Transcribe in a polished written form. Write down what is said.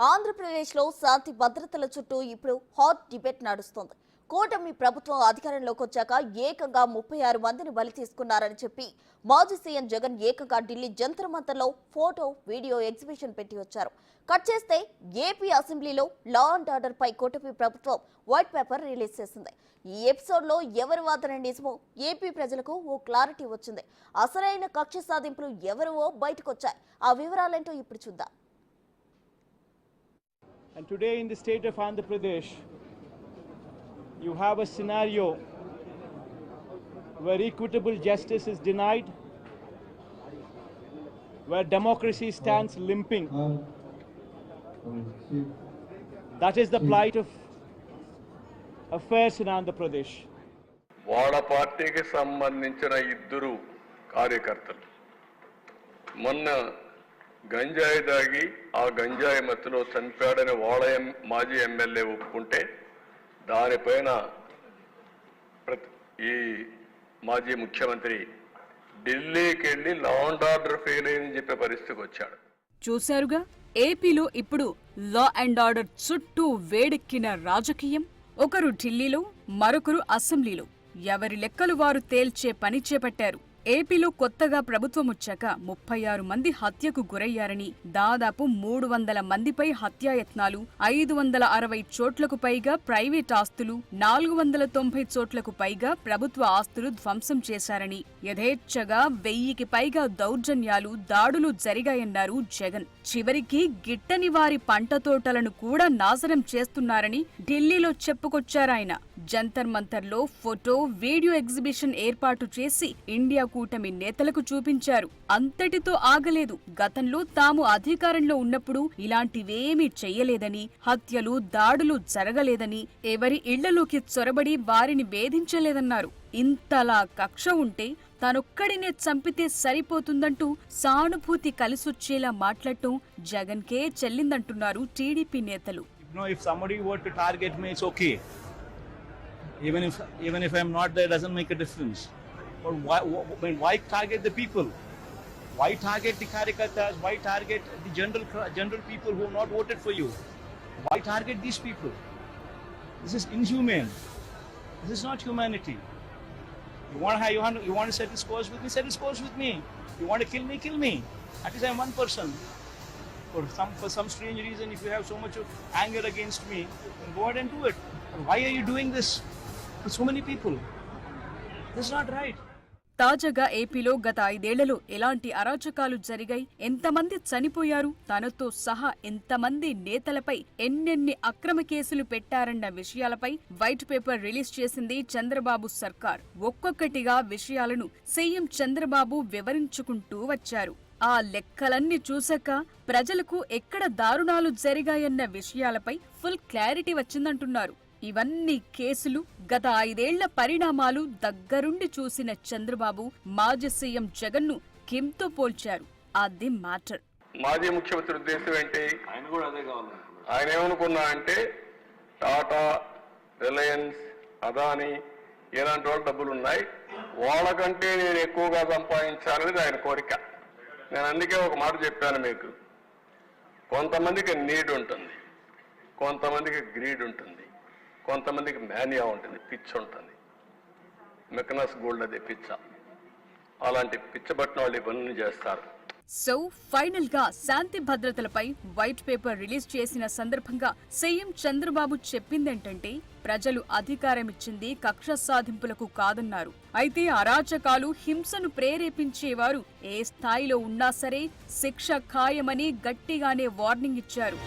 ఆంధ్రప్రదేశ్లో శాంతి భద్రతల చుట్టూ ఇప్పుడు హాట్ డిబేట్ నడుస్తోంది. కూటమి ప్రభుత్వం అధికారంలోకి వచ్చాక ఏకంగా 36 మందిని బలి తీసుకున్నారని చెప్పి మాజీ సీఎం జగన్ ఏకంగా ఢిల్లీ జంతర్ మంతర్లో ఫోటో వీడియో ఎగ్జిబిషన్ పెట్టి వచ్చారు. కట్ చేస్తే ఏపీ అసెంబ్లీలో లా అండ్ ఆర్డర్ పై కూటమి ప్రభుత్వం వైట్ పేపర్ రిలీజ్ చేసింది. ఈ ఎపిసోడ్లో ఎవరి వాదన నిజమో ఏపీ ప్రజలకు ఓ క్లారిటీ వచ్చింది. అసలైన కక్ష సాధింపులు ఎవరివో బయటకు వచ్చాయి. ఆ వివరాలేంటో ఇప్పుడు చూద్దాం. And today in the state of Andhra Pradesh, you have a scenario where equitable justice is denied, where democracy stands limping. That is the plight of affairs in Andhra Pradesh. వాళ్ళ పార్టీకి సంబంధించిన ఇద్దరు కార్యకర్తలు మొన్న గంజాయి దాగి ఆ గంజాయి మత్తులో చంపాడని వాళ్ళ మాజీ ఎమ్మెల్యే ఒప్పుకుంటే దానిపైన ఈ మాజీ ముఖ్యమంత్రి ఢిల్లీకి వెళ్ళి లా అండ్ ఆర్డర్ ఫెయిల్ అయిందని చెప్పే పరిస్థితికి వచ్చాడు. చూశారుగా, ఏపీలో ఇప్పుడు లా అండ్ ఆర్డర్ చుట్టూ వేడెక్కిన రాజకీయం. ఒకరు ఢిల్లీలో, మరొకరు అసెంబ్లీలో ఎవరి లెక్కలు వారు తేల్చే పని చేపట్టారు. ఏపీలో కొత్తగా ప్రభుత్వం వచ్చాక 36 మంది హత్యకు గురయ్యారని, దాదాపు 300 మందిపై హత్యాయత్నాలు, 560 చోట్లకు పైగా ప్రైవేట్ ఆస్తులు, 490 చోట్లకు పైగా ప్రభుత్వ ఆస్తులు ధ్వంసం చేశారని, యథేచ్ఛగా 1000కి పైగా దౌర్జన్యాలు, దాడులు జరిగాయన్నారు జగన్. చివరికి గిట్టని వారి పంట తోటలను కూడా నాశనం చేస్తున్నారని ఢిల్లీలో చెప్పుకొచ్చారాయన. జంతర్ మంతర్లో ఫోటో వీడియో ఎగ్జిబిషన్ ఏర్పాటు చేసి ఇండియా కూటమి నేతలకు చూపించారు. అంతటితో ఆగలేదు. గతంలో తాము అధికారంలో ఉన్నప్పుడు ఇలాంటివేమీ చెయ్యలేదని, హత్యలు, దాడులు జరగలేదని, ఎవరి ఇళ్లలోకి చొరబడి వారిని వేధించలేదన్నారు. ఇంతలా కక్ష ఉంటే తానొక్కడినే చంపితే సరిపోతుందంటూ సానుభూతి కలిసొచ్చేలా మాట్లాడటం జగన్కే చెల్లిందంటున్నారు టీడీపీ నేతలు. Even if I'm not there, doesn't make a difference. But why target the people? Why target the karyakartas? Why target the general people who have not voted for you? Why target these people? This is inhumane. This is not humanity. You want to settle scores with me? Settle scores with me. You want to kill me? Kill me. At least I'm one person. For some strange reason, if you have so much of anger against me, then go ahead and do it. But why are you doing this to so many people? This is not right. తాజాగా ఏపీలో గత 5 ఏళ్లలో ఎలాంటి అరాచకాలు జరిగాయి, ఎంతమంది చనిపోయారు, తనతో సహా ఎంతమంది నేతలపై ఎన్నెన్ని అక్రమ కేసులు పెట్టారన్న విషయాలపై వైట్ పేపర్ రిలీజ్ చేసింది చంద్రబాబు సర్కార్. ఒక్కొక్కటిగా విషయాలను సీఎం చంద్రబాబు వివరించుకుంటూ వచ్చారు. ఆ లెక్కలన్నీ చూశాక ప్రజలకు ఎక్కడ దారుణాలు జరిగాయన్న విషయాలపై ఫుల్ క్లారిటీ వచ్చిందంటున్నారు. ఇవన్నీ కేసులు, గత 5 ఏళ్ల పరిణామాలు దగ్గరుండి చూసిన చంద్రబాబు మాజీ సీఎం జగన్ ను కిమ్తో పోల్చారు. అది మ్యాటర్. మాజీ ముఖ్యమంత్రి ఉద్దేశం ఏంటి? ఆయన ఏమనుకున్నా అంటే టాటా, రిలయన్స్, అదానీ ఇలాంటి వాళ్ళు డబ్బులు ఉన్నాయి, వాళ్ళకంటే నేను ఎక్కువగా సంపాదించాలనేది ఆయన కోరిక. నేను అందుకే ఒక మాట చెప్పాను మీకు. కొంతమందికి నీడ్ ఉంటుంది, కొంతమందికి గ్రీడ్ ఉంటుంది, కొంతమందికి మేనియా ఉంటుంది, పిచ్చ ఉంటుంది. మెకనస్ గోల్డ్ అదే పిచ్చ. అలాంటి పిచ్చబట్టిన వాళ్ళు ఇవన్నీ చేస్తారు. సో ఫైనల్ గా శాంతి భద్రతలపై వైట్ పేపర్ రిలీజ్ చేసిన సందర్భంగా సీఎం చంద్రబాబు చెప్పిందేంటంటే, ప్రజలు అధికారమిచ్చింది కక్ష సాధింపులకు కాదన్నారు. అయితే అరాచకాలు, హింసను ప్రేరేపించేవారు ఏ స్థాయిలో ఉన్నా సరే శిక్ష ఖాయమని గట్టిగానే వార్నింగ్ ఇచ్చారు.